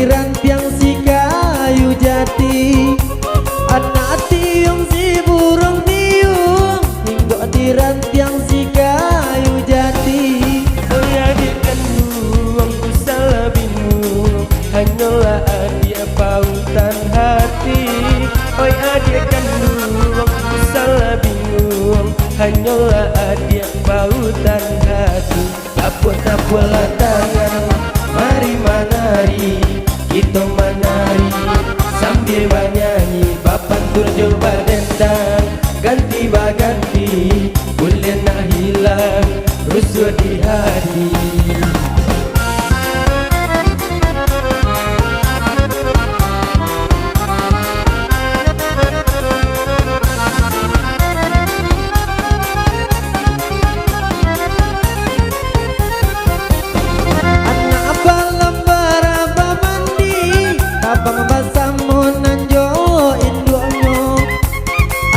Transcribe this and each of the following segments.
rantiang si kayu jati, anak tiung si burung tiung, hingga di rantiang si kayu jati. Oh ya dia kandung ku salah bingung, hanyalah dia pautan hati. Oh ya dia kandung ku salah bingung, hanyalah dia pautan hati. Apa-apalah tangan, mari menari, kita menari sambil bernyanyi. Bapak turjo badendang, ganti baganti, boleh nak hilang rusuh di hati. Abang basamu nanjo indonyo,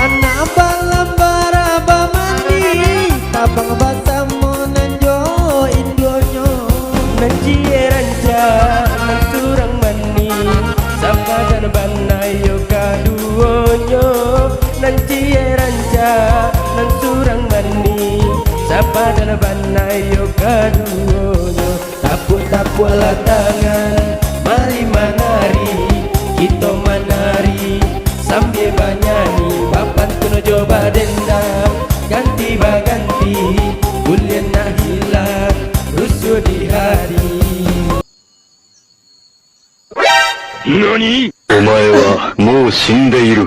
anak balam baraba mandi. Abang basamu nanjo indonyo, nanti ranca nanturang mani, sapa dan banayo kaduonyo. Nanti ranca nanturang mani, sapa dan banayo kaduonyo. Tapu-tapulah tangan, mari menari, kita menari sambil bernyanyi. Bapak tunujo badendang, ganti baganti, boleh nak hilang rusuh di hari. NANI?! お前はもう死んでいる。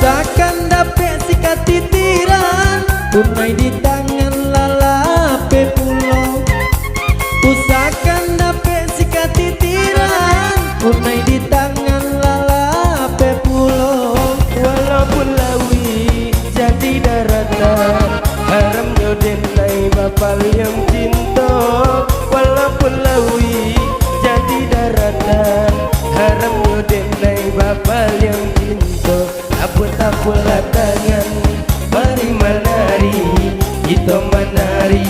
usahakan dapet sikat titiran, tunai di tangan lalape pulau. Usahakan dapet sikat titiran, tunai di tangan lalape pulau. Walaupun lawi jadi daratan, haram jodenai bapak yang cinta. Walaupun lawi jadi daratan, haram jodenai bapak yang cinta. Tapu-tapulah tangan, mari menari, kita menari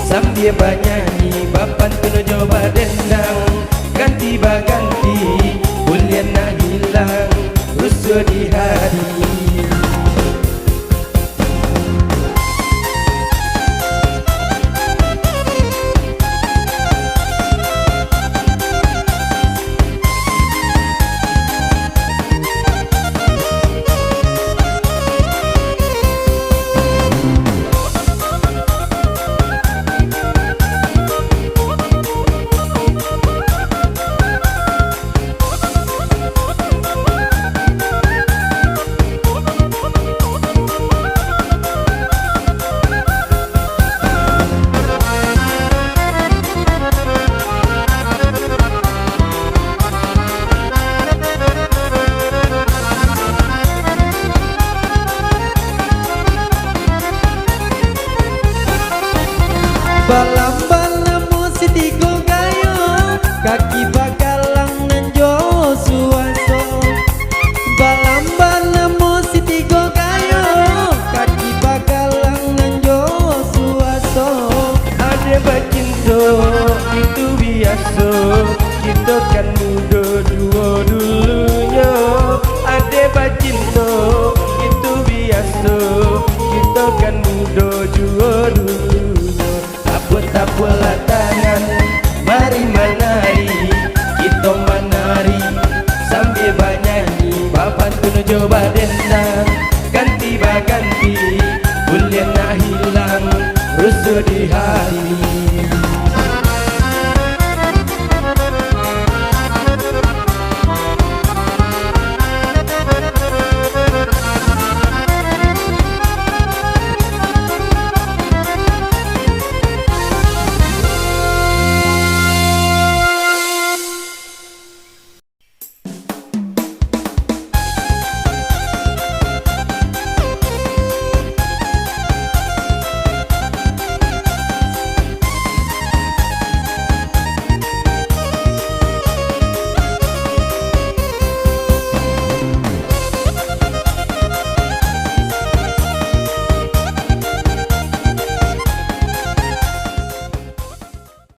sambil bernyanyi. Bapak tunujo badendang, ganti baganti, boleh nak hilang rusuh di hari. Balam-balam musik tigo gayo, kaki bakalang nanjo suaso. Balam-balam musik tigo gayo, kaki bakalang nanjo suaso. Ada bacinto itu biasa, kita kan muda dua dulunya. Ada bacinto itu biasa, kita kan muda dua dulunya. Tapu-tapu